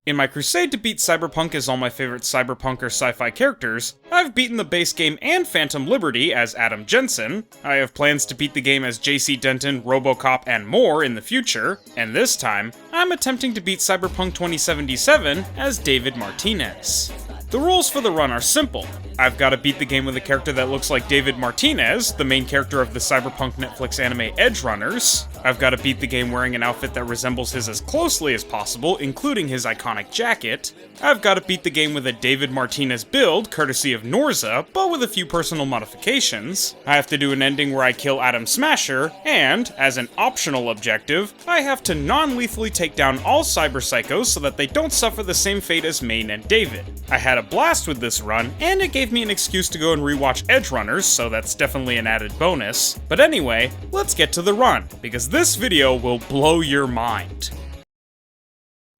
In my crusade to beat Cyberpunk as all my favorite cyberpunk or sci-fi characters, I've beaten the base game and Phantom Liberty as Adam Jensen, I have plans to beat the game as JC Denton, Robocop, and more in the future, and this time, I'm attempting to beat Cyberpunk 2077 as David Martinez. The rules for the run are simple. I've got to beat the game with a character that looks like David Martinez, the main character of the Cyberpunk Netflix anime Edge Runners. I've got to beat the game wearing an outfit that resembles his as closely as possible, including his iconic jacket. I've got to beat the game with a David Martinez build, courtesy of Norza, but with a few personal modifications. I have to do an ending where I kill Adam Smasher, and, as an optional objective, I have to non-lethally take down all cyber psychos so that they don't suffer the same fate as Maine and David. I had a blast with this run, and it gave me an excuse to go and rewatch Edge Runners, so that's definitely an added bonus. But anyway, let's get to the run, because this video will blow your mind.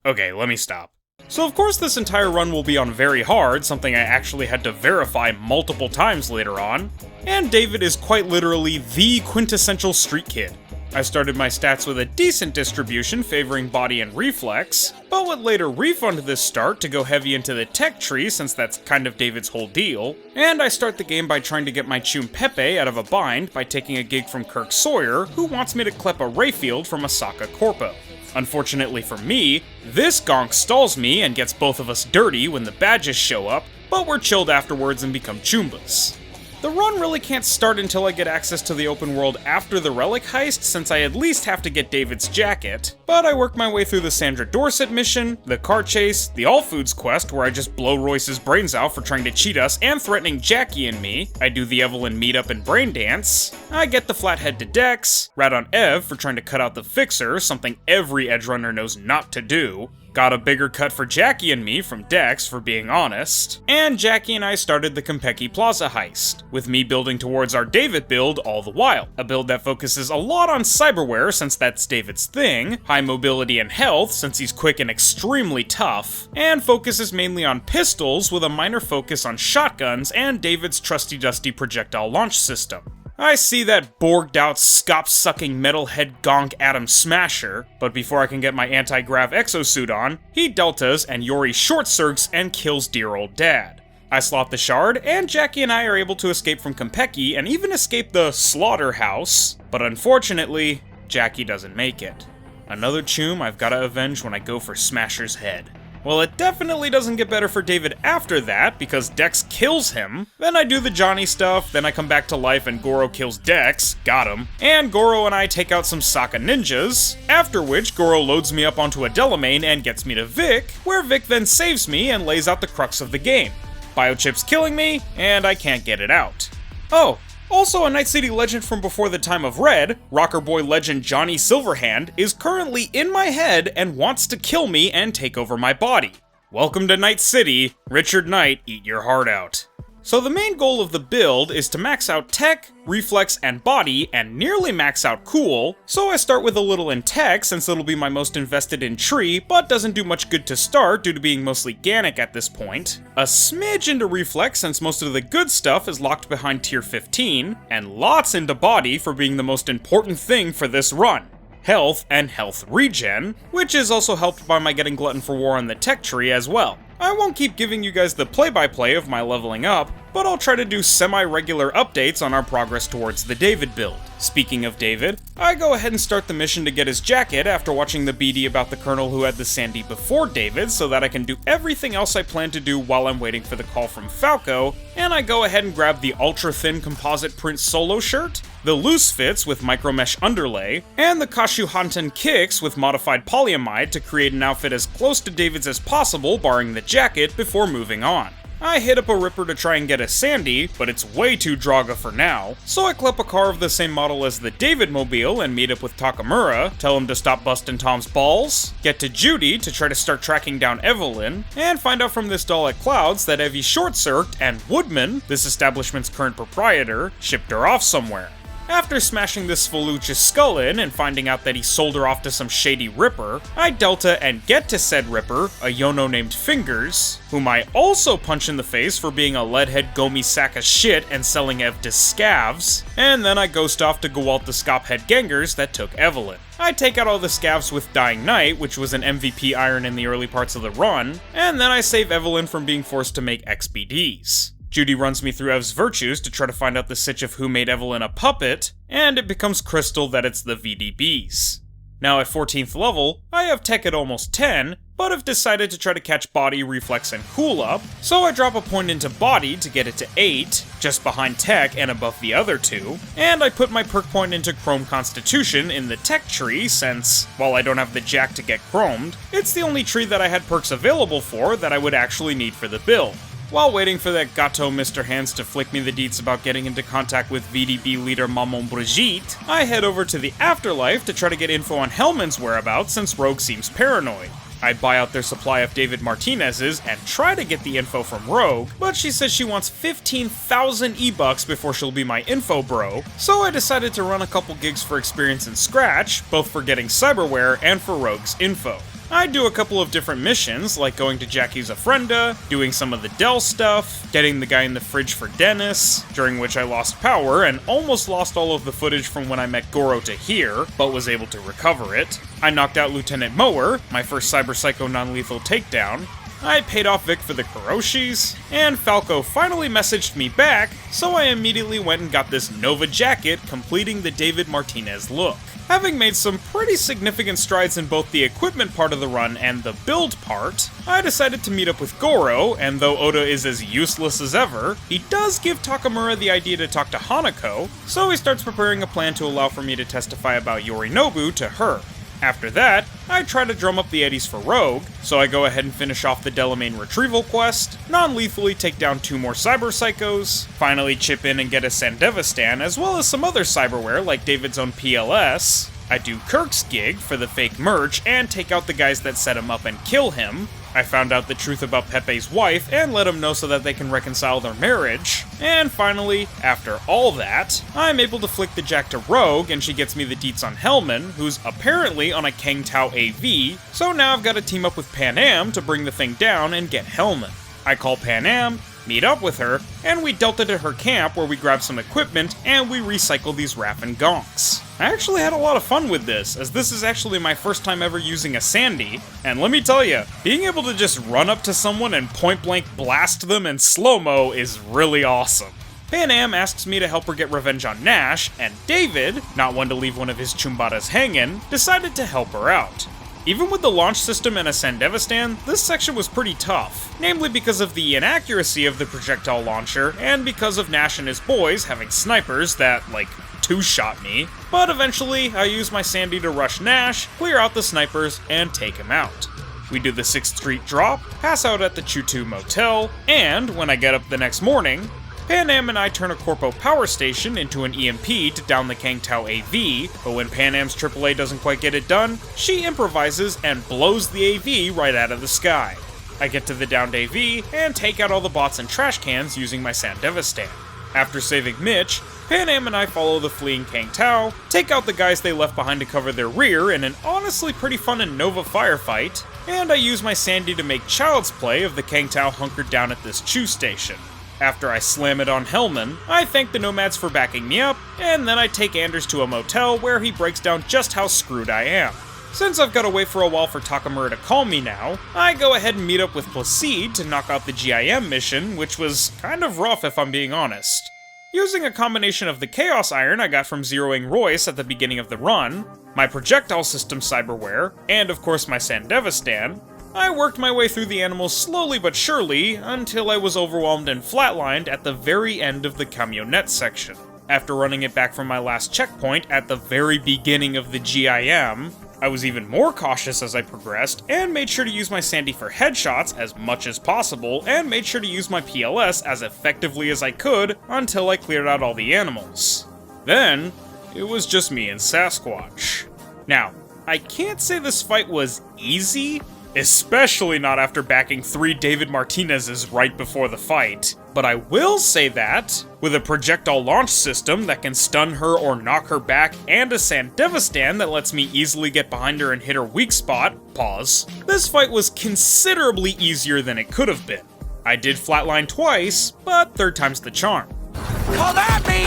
Okay, let me stop. So of course this entire run will be on very hard, something I actually had to verify multiple times later on, and David is quite literally the quintessential street kid. I started my stats with a decent distribution favoring body and reflex, but would later refund this start to go heavy into the tech tree since that's kind of David's whole deal, and I start the game by trying to get my chum Pepe out of a bind by taking a gig from Kirk Sawyer, who wants me to clip a Rayfield from Asaka Corpo. Unfortunately for me, this gonk stalls me and gets both of us dirty when the badges show up, but we're chilled afterwards and become chumbas. The run really can't start until I get access to the open world after the relic heist, since I at least have to get David's jacket, but I work my way through the Sandra Dorset mission, the car chase, the All Foods quest where I just blow Royce's brains out for trying to cheat us and threatening Jackie and me, I do the Evelyn meetup and brain dance, I get the flathead to Dex, rat on Ev for trying to cut out the fixer, something every edge runner knows not to do, got a bigger cut for Jackie and me from Dex for being honest, and Jackie and I started the Konpeki Plaza heist, with me building towards our David build all the while. A build that focuses a lot on cyberware since that's David's thing, high mobility and health since he's quick and extremely tough, and focuses mainly on pistols with a minor focus on shotguns and David's trusty dusty projectile launch system. I see that borged out, scop-sucking metalhead gonk Adam Smasher, but before I can get my anti-grav exosuit on, he deltas and Yori short-circs and kills dear old dad. I slot the shard, and Jackie and I are able to escape from Konpeki and even escape the slaughterhouse, but unfortunately, Jackie doesn't make it. Another chum I've gotta avenge when I go for Smasher's head. Well, it definitely doesn't get better for David after that, because Dex kills him. Then I do the Johnny stuff, then I come back to life and Goro kills Dex, got him. And Goro and I take out some Sokka ninjas, after which Goro loads me up onto a Delamain and gets me to Vic, where Vic then saves me and lays out the crux of the game. Biochip's killing me, and I can't get it out. Oh, also a Night City legend from before the time of Red, rocker boy legend Johnny Silverhand, is currently in my head and wants to kill me and take over my body. Welcome to Night City, Richard Knight, eat your heart out. So the main goal of the build is to max out tech, reflex, and body, and nearly max out cool, so I start with a little in tech since it'll be my most invested in tree, but doesn't do much good to start due to being mostly Ganic at this point, a smidge into reflex since most of the good stuff is locked behind tier 15, and lots into body for being the most important thing for this run. Health and health regen, which is also helped by my getting Glutton for War on the tech tree as well. I won't keep giving you guys the play-by-play of my leveling up, but I'll try to do semi-regular updates on our progress towards the David build. Speaking of David, I go ahead and start the mission to get his jacket after watching the BD about the Colonel who had the Sandy before David so that I can do everything else I plan to do while I'm waiting for the call from Falco, and I go ahead and grab the ultra-thin composite print solo shirt, the loose fits with micromesh underlay, and the Kashuhanten kicks with modified polyamide to create an outfit as close to David's as possible barring the jacket before moving on. I hit up a Ripper to try and get a Sandy, but it's way too Draga for now, so I clip a car of the same model as the David Mobile and meet up with Takamura, tell him to stop busting Tom's balls, get to Judy to try to start tracking down Evelyn, and find out from this doll at Clouds that Evie short-circed and Woodman, this establishment's current proprietor, shipped her off somewhere. After smashing this Svoluch's skull in and finding out that he sold her off to some shady Ripper, I Delta and get to said Ripper, a Yono named Fingers, whom I also punch in the face for being a leadhead gomy sack of shit and selling Ev to scavs, and then I ghost off to Gewalt the Scophead gangers that took Evelyn. I take out all the scavs with Dying Knight, which was an MVP iron in the early parts of the run, and then I save Evelyn from being forced to make XBDs. Judy runs me through Ev's virtues to try to find out the sitch of who made Evelyn a puppet, and it becomes crystal that it's the VDBs. Now at 14th level, I have tech at almost 10, but have decided to try to catch body, reflex, and cool up, so I drop a point into body to get it to 8, just behind tech and above the other two, and I put my perk point into chrome constitution in the tech tree since, while I don't have the jack to get chromed, it's the only tree that I had perks available for that I would actually need for the build. While waiting for that gato Mr. Hands to flick me the deets about getting into contact with VDB leader Maman Brigitte, I head over to the Afterlife to try to get info on Hellman's whereabouts since Rogue seems paranoid. I buy out their supply of David Martinez's and try to get the info from Rogue, but she says she wants 15,000 E-bucks before she'll be my info bro, so I decided to run a couple gigs for experience in Scratch, both for getting cyberware and for Rogue's info. I do a couple of different missions, like going to Jackie's Ofrenda, doing some of the Dell stuff, getting the guy in the fridge for Dennis, during which I lost power and almost lost all of the footage from when I met Goro to here, but was able to recover it. I knocked out Lieutenant Mower, my first Cyber Psycho non-lethal takedown. I paid off Vic for the Kuroshis, and Falco finally messaged me back, so I immediately went and got this Nova jacket, completing the David Martinez look. Having made some pretty significant strides in both the equipment part of the run and the build part, I decided to meet up with Goro, and though Oda is as useless as ever, he does give Takamura the idea to talk to Hanako, so he starts preparing a plan to allow for me to testify about Yorinobu to her. After that, I try to drum up the eddies for Rogue, so I go ahead and finish off the Delamain retrieval quest, non-lethally take down 2 more Cyber Psychos, finally chip in and get a Sandevistan, as well as some other cyberware like David's own PLS. I do Kirk's gig for the fake merch and take out the guys that set him up and kill him. I found out the truth about Pepe's wife and let him know so that they can reconcile their marriage. And finally, after all that, I'm able to flick the jack to Rogue and she gets me the deets on Hellman, who's apparently on a Kang Tao AV, so now I've got to team up with Pan Am to bring the thing down and get Hellman. I call Pan Am, meet up with her, and we delta to her camp where we grab some equipment and we recycle these Raph and Gonks. I actually had a lot of fun with this, as this is actually my first time ever using a Sandy, and let me tell you, being able to just run up to someone and point blank blast them in slow-mo is really awesome. Pan Am asks me to help her get revenge on Nash, and David, not one to leave one of his chumbadas hanging, decided to help her out. Even with the launch system and a Sandevistan, this section was pretty tough, namely because of the inaccuracy of the projectile launcher, and because of Nash and his boys having snipers that, like, two-shot me, but eventually I use my Sandy to rush Nash, clear out the snipers, and take him out. We do the 6th Street drop, pass out at the Chutu Motel, and when I get up the next morning, Pan Am and I turn a Corpo power station into an EMP to down the Kang Tao AV, but when Pan Am's AAA doesn't quite get it done, she improvises and blows the AV right out of the sky. I get to the downed AV and take out all the bots and trash cans using my Sandevistan. After saving Mitch, Pan Am and I follow the fleeing Kang Tao, take out the guys they left behind to cover their rear in an honestly pretty fun and Nova firefight, and I use my Sandy to make child's play of the Kang Tao hunkered down at this Chew station. After I slam it on Hellman, I thank the Nomads for backing me up, and then I take Anders to a motel where he breaks down just how screwed I am. Since I've got to wait for a while for Takamura to call me now, I go ahead and meet up with Placide to knock out the GIM mission, which was kind of rough if I'm being honest. Using a combination of the Chaos Iron I got from zeroing Royce at the beginning of the run, my projectile system cyberware, and of course my Sandevistan, I worked my way through the animals slowly but surely until I was overwhelmed and flatlined at the very end of the camionette section. After running it back from my last checkpoint at the very beginning of the GIM, I was even more cautious as I progressed and made sure to use my Sandy for headshots as much as possible and made sure to use my PLS as effectively as I could until I cleared out all the animals. Then, it was just me and Sasquatch. Now, I can't say this fight was easy, Especially not after backing 3 David Martinez's right before the fight. But I will say that, with a projectile launch system that can stun her or knock her back, and a Sandevistan that lets me easily get behind her and hit her weak spot, pause, this fight was considerably easier than it could have been. I did flatline twice, but third time's the charm. Come at me!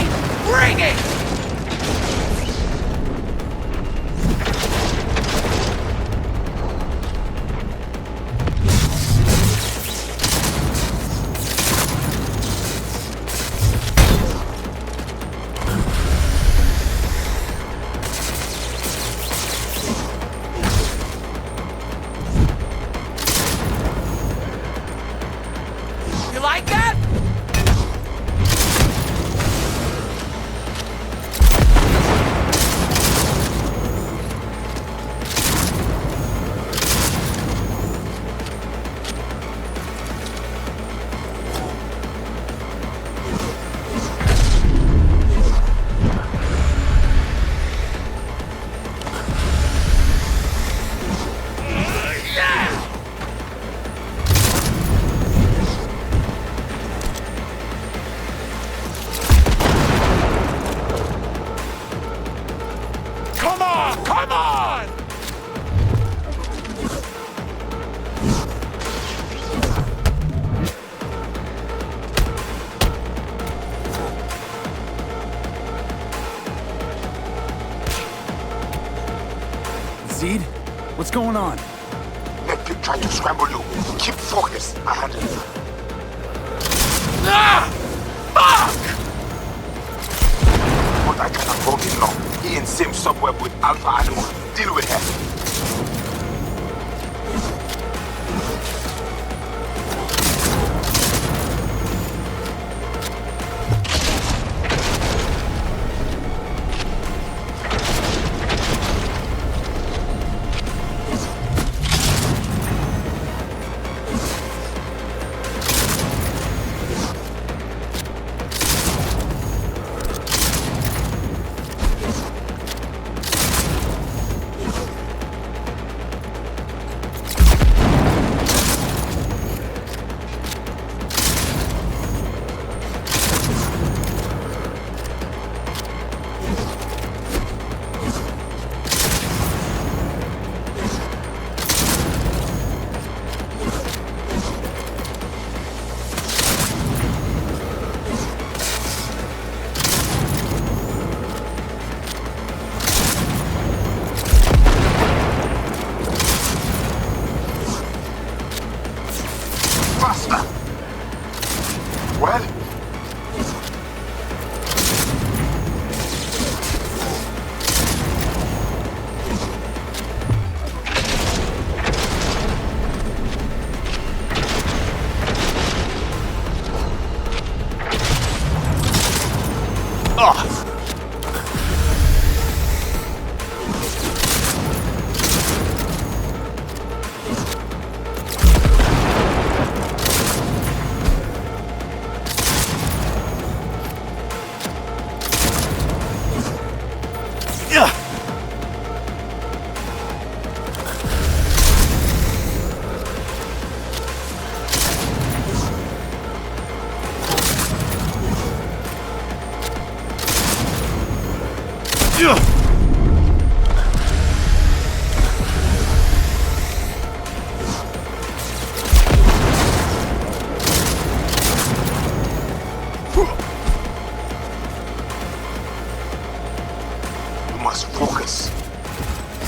Bring it! You like that? Come on! Come on! Zed? What's going on? Let them try to scramble you. Keep focused. I handle it. Ah! Fuck! But I cannot hold him long. He in same subweb with Alpha Animal. Deal with him. Faster! Well? Ugh! You must focus.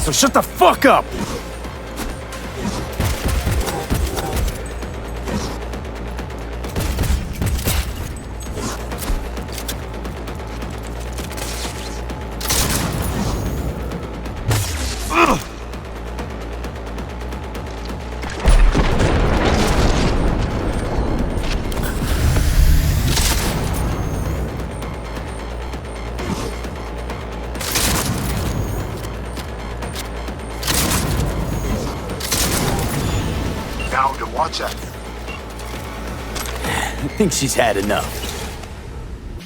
So shut the fuck up! Now the Watcher. I think she's had enough.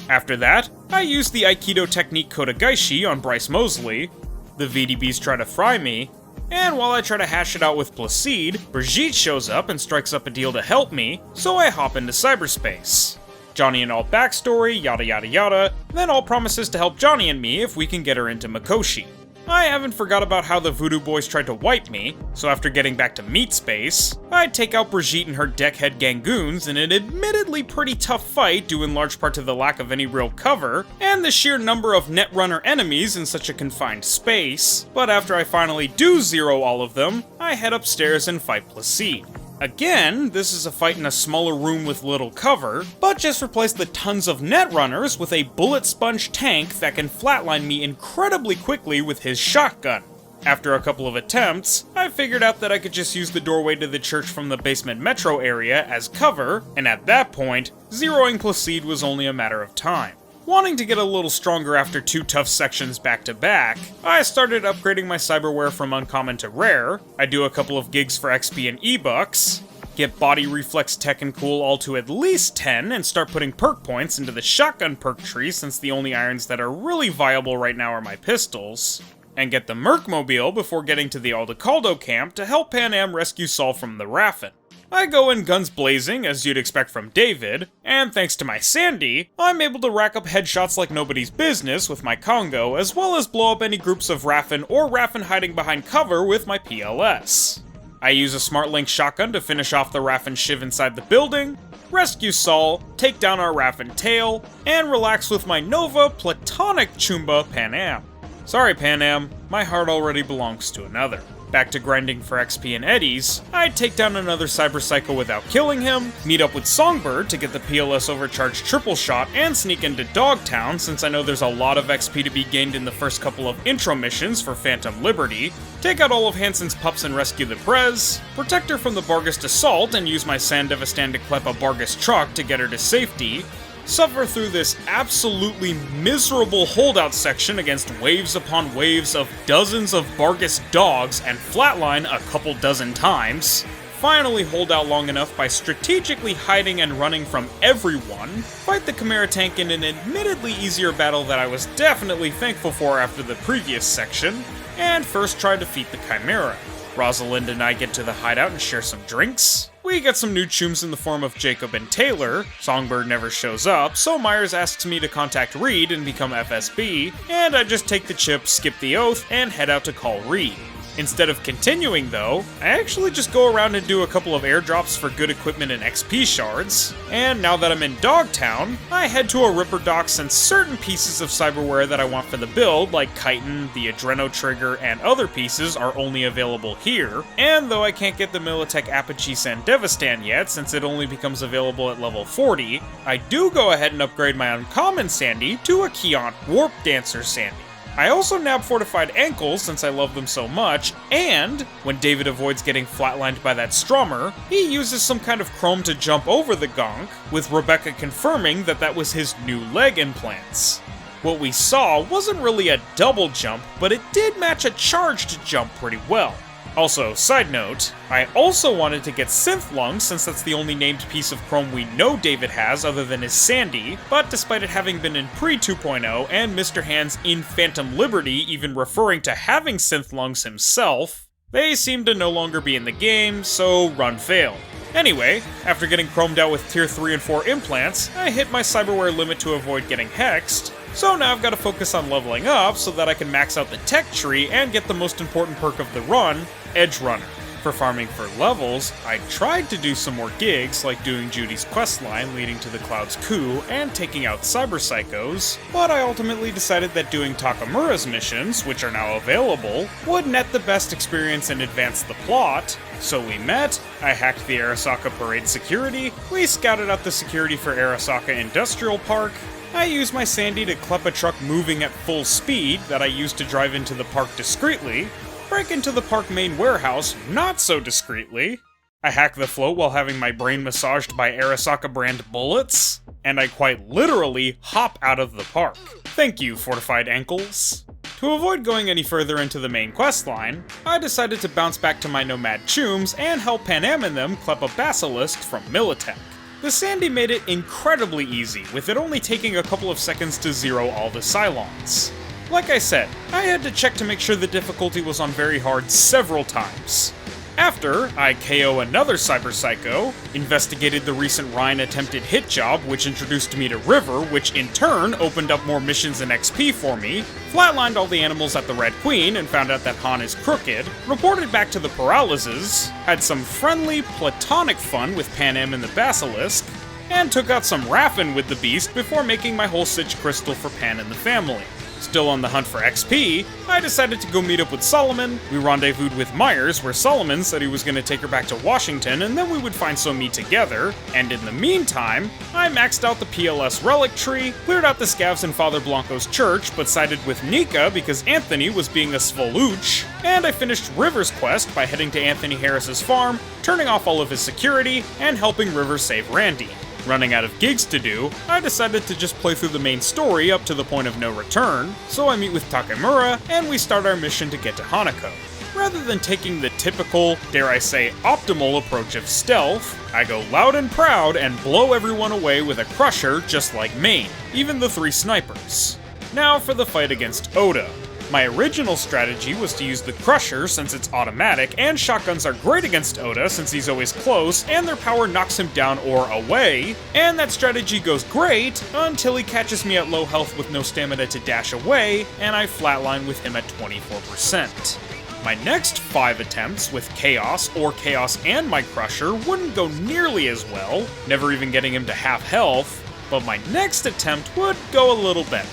After that, I used the Aikido technique Kodagaishi on Bryce Mosley, the VDBs try to fry me, And while I try to hash it out with Placide, Brigitte shows up and strikes up a deal to help me, so I hop into cyberspace. Johnny and all backstory, yada yada yada, then all promises to help Johnny and me if we can get her into Mikoshi. I haven't forgot about how the Voodoo Boys tried to wipe me, so after getting back to meat space, I take out Brigitte and her deckhead Gangoons in an admittedly pretty tough fight due in large part to the lack of any real cover, and the sheer number of Netrunner enemies in such a confined space, but after I finally do zero all of them, I head upstairs and fight Placide. Again, this is a fight in a smaller room with little cover, but just replace the tons of Netrunners with a bullet sponge tank that can flatline me incredibly quickly with his shotgun. After a couple of attempts, I figured out that I could just use the doorway to the church from the basement metro area as cover, and at that point, zeroing Placide was only a matter of time. Wanting to get a little stronger after 2 tough sections back to back, I started upgrading my cyberware from uncommon to rare, I do a couple of gigs for XP and E-bucks, get body reflex tech and cool all to at least 10, and start putting perk points into the shotgun perk tree since the only irons that are really viable right now are my pistols, and get the Mercmobile before getting to the Aldecaldo camp to help Pan Am rescue Saul from the Raffen. I go in guns blazing, as you'd expect from David, and thanks to my Sandy, I'm able to rack up headshots like nobody's business with my Congo, as well as blow up any groups of Raffen or Raffen hiding behind cover with my PLS. I use a Smart Link shotgun to finish off the Raffen shiv inside the building, rescue Saul, take down our Raffen tail, and relax with my Nova platonic Choomba Pan Am. Sorry Pan Am, my heart already belongs to another. Back to grinding for XP and eddies, I'd take down another Cyber Psycho without killing him, meet up with Songbird to get the PLS overcharged triple shot, and sneak into Dogtown since I know there's a lot of XP to be gained in the first couple of intro missions for Phantom Liberty, take out all of Hansen's pups and rescue the Prez, protect her from the Bargist assault and use my Sandevistan to clip a Bargist truck to get her to safety, suffer through this absolutely miserable holdout section against waves upon waves of dozens of Bargist dogs and flatline a couple dozen times, finally hold out long enough by strategically hiding and running from everyone, fight the Chimera tank in an admittedly easier battle that I was definitely thankful for after the previous section, and first try to defeat the Chimera. Rosalind and I get to the hideout and share some drinks. We get some new chooms in the form of Jacob and Taylor. Songbird never shows up, so Myers asks me to contact Reed and become FSB, and I just take the chip, skip the oath, and head out to call Reed. Instead of continuing though, I actually just go around and do a couple of airdrops for good equipment and XP shards, and now that I'm in Dogtown, I head to a Ripper Dock since certain pieces of cyberware that I want for the build, like Chitin, the Adreno Trigger, and other pieces are only available here, and though I can't get the Militech Apogee Sandevistan yet since it only becomes available at level 40, I do go ahead and upgrade my uncommon Sandy to a Keont Warp Dancer Sandy. I also nab fortified ankles since I love them so much, and when David avoids getting flatlined by that Strummer, he uses some kind of chrome to jump over the gonk, with Rebecca confirming that that was his new leg implants. What we saw wasn't really a double jump, but it did match a charged jump pretty well. Also, side note, I also wanted to get Synth Lungs since that's the only named piece of chrome we know David has other than his Sandy, but despite it having been in pre-2.0 and Mr. Hands in Phantom Liberty even referring to having Synth Lungs himself, they seem to no longer be in the game, so run failed. Anyway, after getting chromed out with tier 3 and 4 implants, I hit my cyberware limit to avoid getting hexed, so now I've got to focus on leveling up so that I can max out the tech tree and get the most important perk of the run, Edge Runner. For farming for levels, I tried to do some more gigs, like doing Judy's questline leading to the Cloud's coup and taking out Cyber Psychos, but I ultimately decided that doing Takamura's missions, which are now available, would net the best experience and advance the plot. So we met, I hacked the Arasaka Parade security, we scouted out the security for Arasaka Industrial Park, I used my Sandy to clip a truck moving at full speed that I used to drive into the park discreetly, break into the park main warehouse not so discreetly, I hack the float while having my brain massaged by Arasaka brand bullets, and I quite literally hop out of the park. Thank you, fortified ankles. To avoid going any further into the main questline, I decided to bounce back to my Nomad Chooms and help Pan Am and them clip a Basilisk from Militech. The Sandy made it incredibly easy, with it only taking a couple of seconds to zero all the Cylons. Like I said, I had to check to make sure the difficulty was on very hard several times. After, I KO another Cyber Psycho, investigated the recent Ryan attempted hit job, which introduced me to River, which in turn opened up more missions and XP for me, flatlined all the animals at the Red Queen and found out that Han is crooked, reported back to the Paralyses, had some friendly, platonic fun with Pan Am and the Basilisk, and took out some Raffin with the Beast before making my whole Sich Crystal for Pan and the family. Still on the hunt for XP, I decided to go meet up with Solomon. We rendezvoused with Myers, where Solomon said he was going to take her back to Washington and then we would find Somi together. And in the meantime, I maxed out the PLS relic tree, cleared out the scavs in Father Blanco's church, but sided with Nika because Anthony was being a Svoluch, and I finished River's quest by heading to Anthony Harris's farm, turning off all of his security, and helping River save Randy. Running out of gigs to do, I decided to just play through the main story up to the point of no return, so I meet with Takemura, and we start our mission to get to Hanako. Rather than taking the typical, dare I say, optimal approach of stealth, I go loud and proud and blow everyone away with a crusher just like Maine, even the 3 snipers. Now for the fight against Oda. My original strategy was to use the Crusher since it's automatic, and shotguns are great against Oda since he's always close, and their power knocks him down or away, and that strategy goes great until he catches me at low health with no stamina to dash away, and I flatline with him at 24%. My next 5 attempts with Chaos or Chaos and my Crusher wouldn't go nearly as well, never even getting him to half health, but my next attempt would go a little better.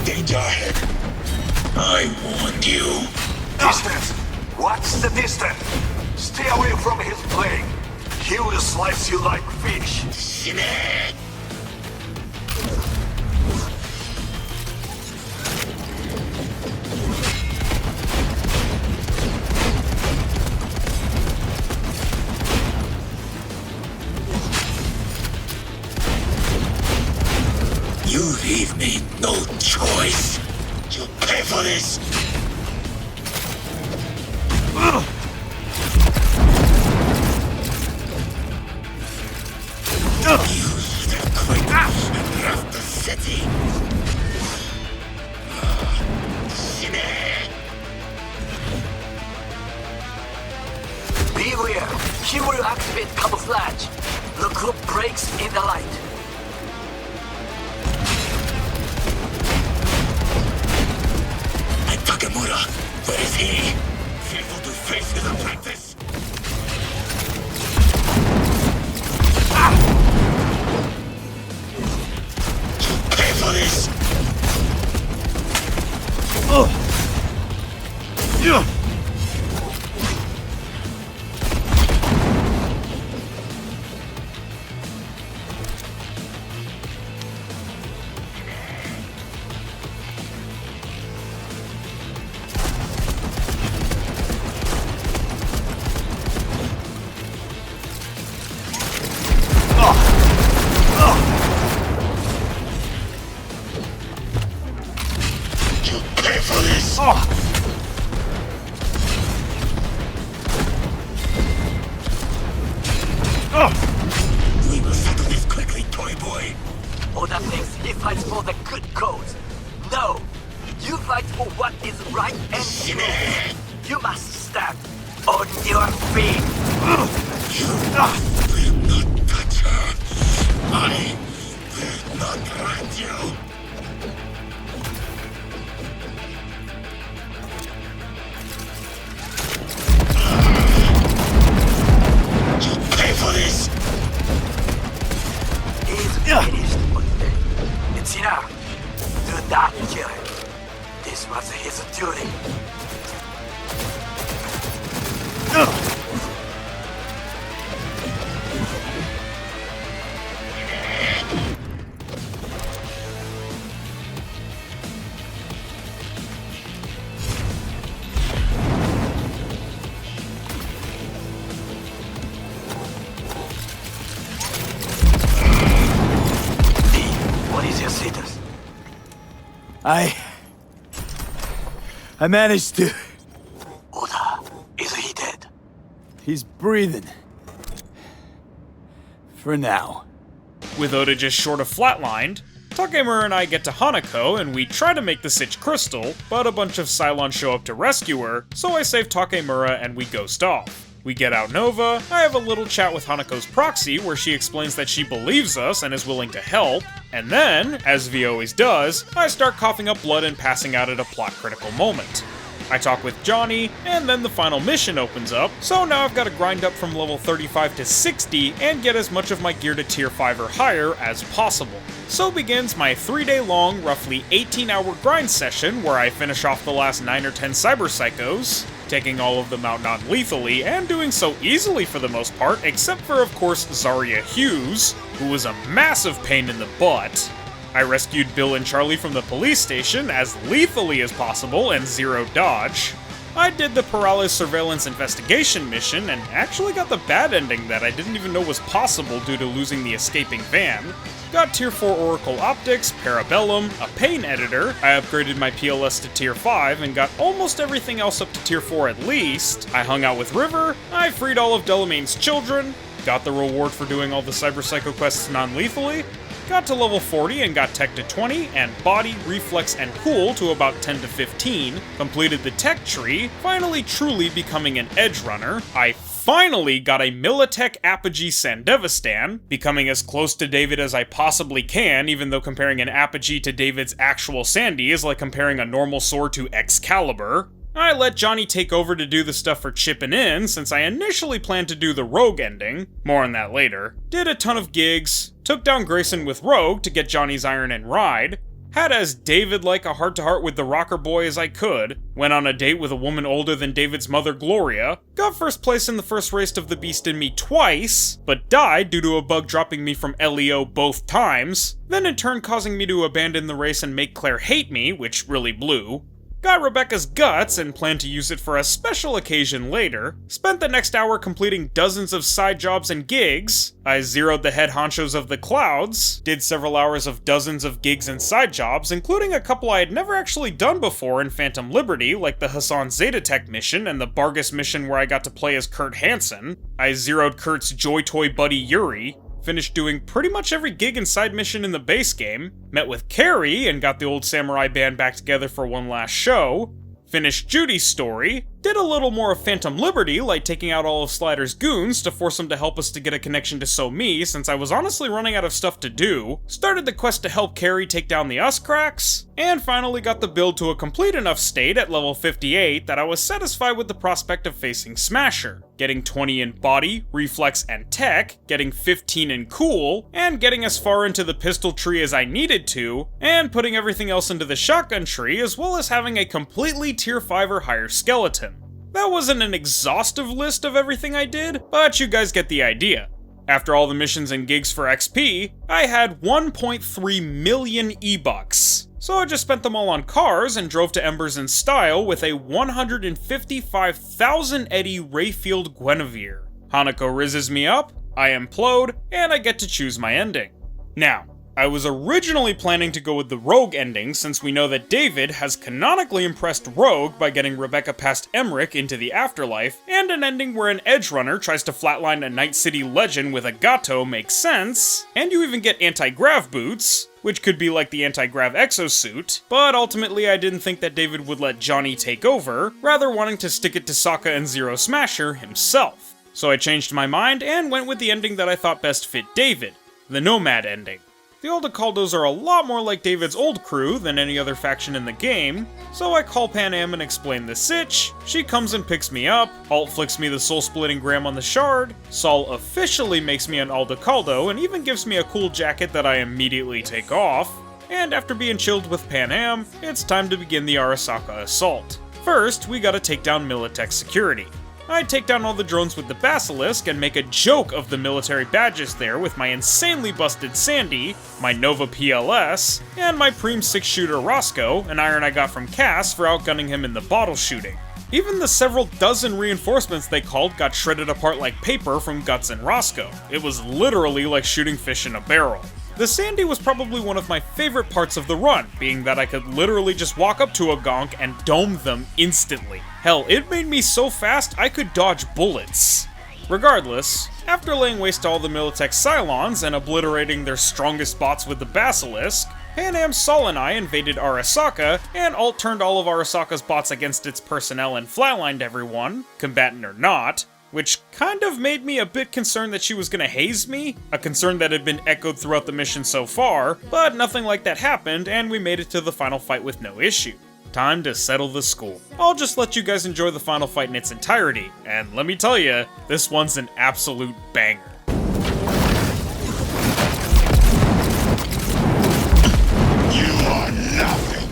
Danger ahead. I warned you. Distance! Watch the distance! Stay away from his blade. He will slice you like fish. You leave me no choice. You'll pay for this. Use the quickness and left the city. Beware. He will activate camouflage. The group breaks in the light. Takemura, where is he? Fearful to face his apprentice. You pay for this. We will settle this quickly, toy boy. Oda thinks he fights for the good cause. No, you fight for what is right and true. You must stand on your feet. You will not touch her. I will not hurt you. For this. He's finished for today. It's enough. Do not kill him. This was his duty. I managed to... Oda, is he dead? He's breathing. For now. With Oda just short of flatlined, Takemura and I get to Hanako and we try to make the Sitch crystal, but a bunch of Cylons show up to rescue her, so I save Takemura and we ghost off. We get out Nova, I have a little chat with Hanako's proxy where she explains that she believes us and is willing to help, and then, as V always does, I start coughing up blood and passing out at a plot critical moment. I talk with Johnny, and then the final mission opens up, so now I've got to grind up from level 35 to 60 and get as much of my gear to tier 5 or higher as possible. So begins my 3-day long, roughly 18-hour grind session where I finish off the last 9 or 10 Cyber Psychos, taking all of them out non-lethally, and doing so easily for the most part, except for, of course, Zarya Hughes, who was a massive pain in the butt. I rescued Bill and Charlie from the police station as lethally as possible and zero dodge. I did the Perales surveillance investigation mission and actually got the bad ending that I didn't even know was possible due to losing the escaping van. Got tier 4 Oracle Optics, Parabellum, a Pain Editor, I upgraded my PLS to tier 5 and got almost everything else up to tier 4 at least. I hung out with River, I freed all of Delamain's children, got the reward for doing all the Cyber Psycho quests non-lethally, got to level 40 and got tech to 20, and body, reflex, and cool to about 10 to 15, completed the tech tree, finally truly becoming an edge runner. I finally got a Militech Apogee Sandevistan, becoming as close to David as I possibly can, even though comparing an Apogee to David's actual Sandy is like comparing a normal sword to Excalibur. I let Johnny take over to do the stuff for chipping in, since I initially planned to do the Rogue ending, more on that later, did a ton of gigs, took down Grayson with Rogue to get Johnny's iron and ride, had as David-like a heart-to-heart with the rocker boy as I could, went on a date with a woman older than David's mother Gloria, got first place in the first race of the Beast in Me twice, but died due to a bug dropping me from LEO both times, then in turn causing me to abandon the race and make Claire hate me, which really blew. Got Rebecca's guts and plan to use it for a special occasion later. Spent the next hour completing dozens of side jobs and gigs. I zeroed the head honchos of the clouds. Did several hours of dozens of gigs and side jobs, including a couple I had never actually done before in Phantom Liberty, like the Hassan Zetatech mission and the Bargus mission where I got to play as Kurt Hansen. I zeroed Kurt's Joy Toy buddy Yuri. Finished doing pretty much every gig and side mission in the base game, met with Carrie and got the old samurai band back together for one last show, finished Judy's story, did a little more of Phantom Liberty, like taking out all of Slider's goons to force him to help us to get a connection to So-Mi, since I was honestly running out of stuff to do, started the quest to help Carrie take down the Uscracks, and finally got the build to a complete enough state at level 58 that I was satisfied with the prospect of facing Smasher, getting 20 in body, reflex, and tech, getting 15 in cool, and getting as far into the pistol tree as I needed to, and putting everything else into the shotgun tree, as well as having a completely tier 5 or higher skeleton. That wasn't an exhaustive list of everything I did, but you guys get the idea. After all the missions and gigs for XP, I had 1.3 million E-bucks. So I just spent them all on cars and drove to Embers in style with a 155,000 Eddie Rayfield Guinevere. Hanako rizzes me up, I implode, and I get to choose my ending. Now, I was originally planning to go with the Rogue ending since we know that David has canonically impressed Rogue by getting Rebecca past Emmerich into the afterlife, and an ending where an edge runner tries to flatline a Night City legend with a gato makes sense, and you even get anti-grav boots, which could be like the anti-grav exosuit, but ultimately I didn't think that David would let Johnny take over, rather wanting to stick it to Sokka and Zero Smasher himself. So I changed my mind and went with the ending that I thought best fit David, the Nomad ending. The old Ocaldos are a lot more like David's old crew than any other faction in the game, so I call Pan Am and explain the sitch, she comes and picks me up, Alt flicks me the soul-splitting gram on the shard, Saul officially makes me an Aldecaldo and even gives me a cool jacket that I immediately take off, and after being chilled with Pan Am, it's time to begin the Arasaka assault. First, we gotta take down Militech security. I take down all the drones with the Basilisk and make a joke of the military badges there with my insanely busted Sandy, my Nova PLS, and my Preem 6-shooter Roscoe, an iron I got from Cass for outgunning him in the bottle shooting. Even the several dozen reinforcements they called got shredded apart like paper from Guts and Roscoe. It was literally like shooting fish in a barrel. The Sandy was probably one of my favorite parts of the run, being that I could literally just walk up to a gonk and dome them instantly. Hell, it made me so fast I could dodge bullets. Regardless, after laying waste to all the Militech Cylons and obliterating their strongest bots with the Basilisk, Pan Am Sol and I invaded Arasaka, and Alt turned all of Arasaka's bots against its personnel and flatlined everyone, combatant or not, which kind of made me a bit concerned that she was gonna haze me, a concern that had been echoed throughout the mission so far, but nothing like that happened, and we made it to the final fight with no issue. Time to settle the score. I'll just let you guys enjoy the final fight in its entirety, and let me tell you, this one's an absolute banger. You are nothing.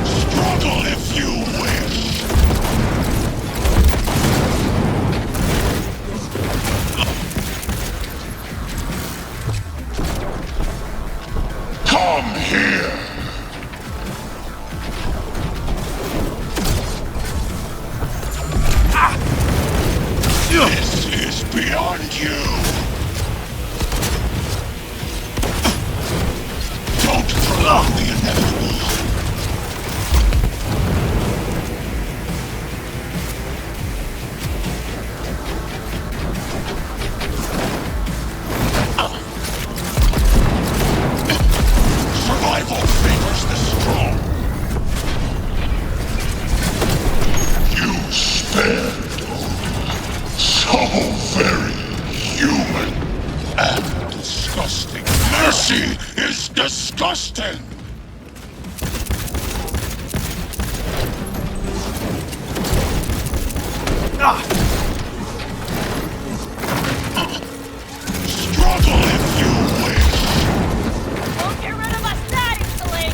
Struggle if you wish. Come here. This is beyond you. Don't prolong the inevitable. Survival favors the strong. You spared, so very human and disgusting. Mercy is disgusting. Struggle if you wish. Won't get rid of us that easily!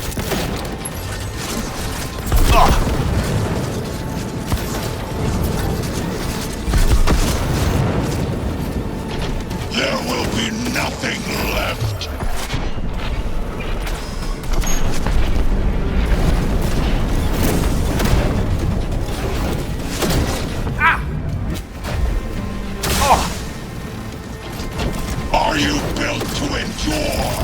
There will be nothing left. Are you built to endure?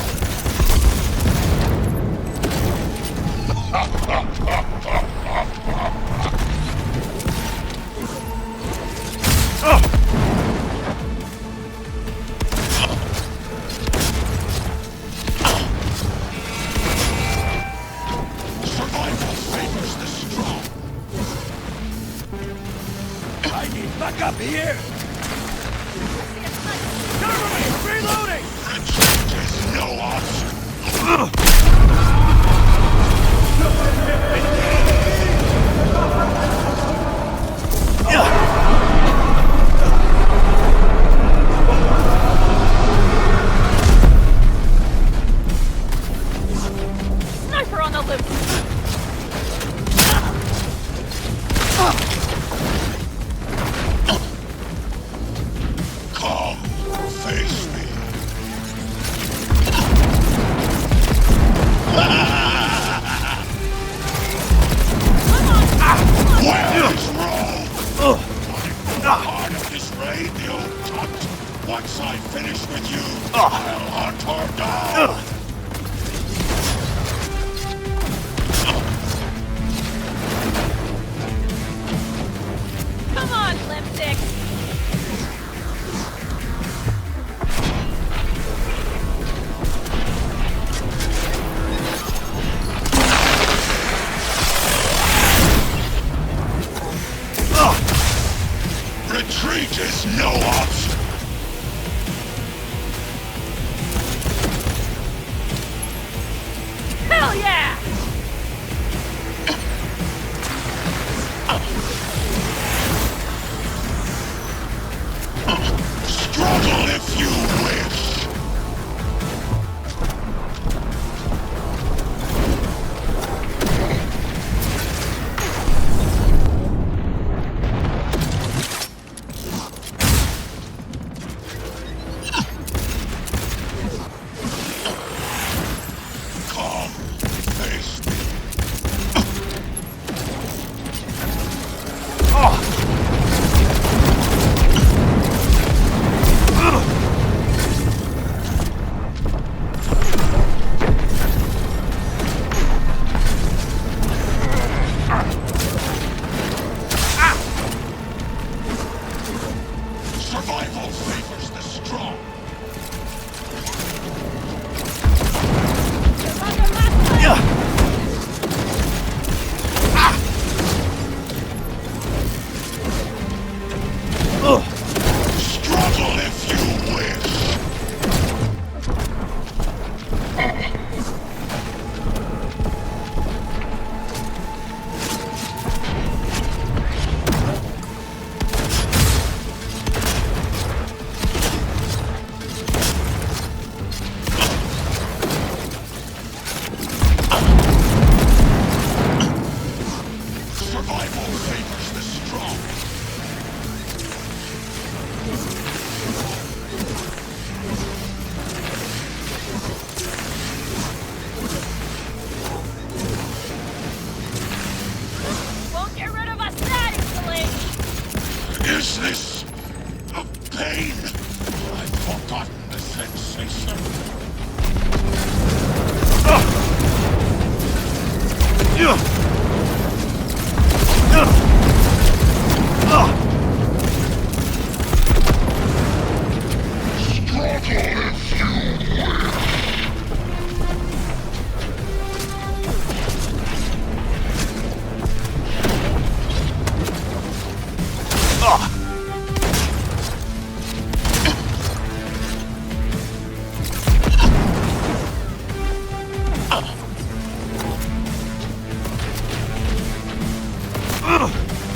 Survival favors the strong. I need backup here. Cover me! Reloading! Retreat is no option. Sniper on the loose! Come, face me. Where is Rome? Part of this raid, the old cunt. Once I finish with you, I'll hunt her down. Come on, lipstick! Retreat is no option. Hell yeah! Struggle if you wish. Come, face me.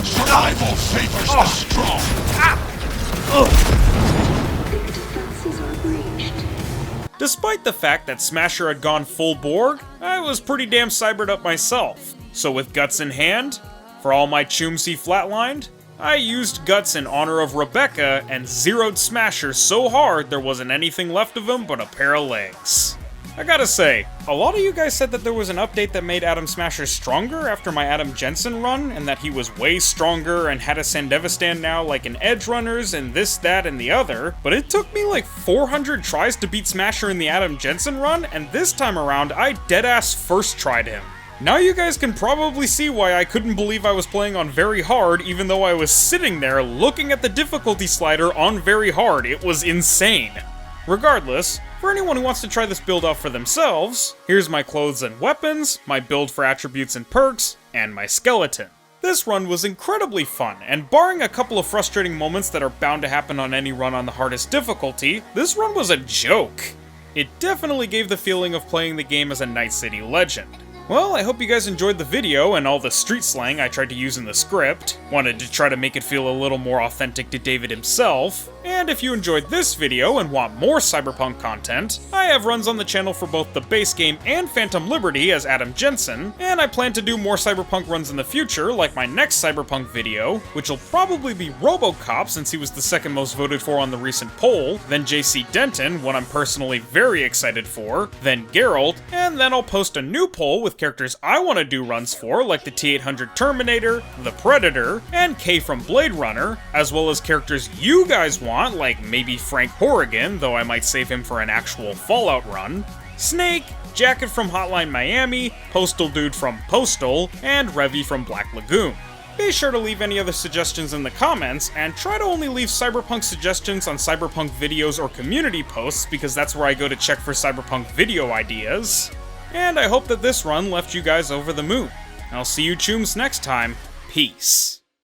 Survival favors the strong. Defenses are breached. Despite the fact that Smasher had gone full Borg, I was pretty damn cybered up myself. So with Guts in hand, for all my chooms he flatlined, I used Guts in honor of Rebecca and zeroed Smasher so hard there wasn't anything left of him but a pair of legs. I gotta say, a lot of you guys said that there was an update that made Adam Smasher stronger after my Adam Jensen run, and that he was way stronger and had a Sandevistan now like an Edge Runners and this, that, and the other, but it took me like 400 tries to beat Smasher in the Adam Jensen run, and this time around I deadass first tried him. Now you guys can probably see why I couldn't believe I was playing on very hard even though I was sitting there looking at the difficulty slider on very hard. It was insane. Regardless, for anyone who wants to try this build out for themselves, here's my clothes and weapons, my build for attributes and perks, and my skeleton. This run was incredibly fun, and barring a couple of frustrating moments that are bound to happen on any run on the hardest difficulty, this run was a joke. It definitely gave the feeling of playing the game as a Night City legend. Well, I hope you guys enjoyed the video and all the street slang I tried to use in the script. Wanted to try to make it feel a little more authentic to David himself. And if you enjoyed this video and want more Cyberpunk content, I have runs on the channel for both the base game and Phantom Liberty as Adam Jensen, and I plan to do more Cyberpunk runs in the future, like my next Cyberpunk video, which will probably be RoboCop since he was the second most voted for on the recent poll, then JC Denton, one I'm personally very excited for, then Geralt, and then I'll post a new poll with characters I want to do runs for, like the T-800 Terminator, the Predator, and K from Blade Runner, as well as characters you guys want, like maybe Frank Horrigan, though I might save him for an actual Fallout run, Snake, Jacket from Hotline Miami, Postal Dude from Postal, and Revy from Black Lagoon. Be sure to leave any other suggestions in the comments, and try to only leave Cyberpunk suggestions on Cyberpunk videos or community posts, because that's where I go to check for Cyberpunk video ideas. And I hope that this run left you guys over the moon. I'll see you chooms next time. Peace.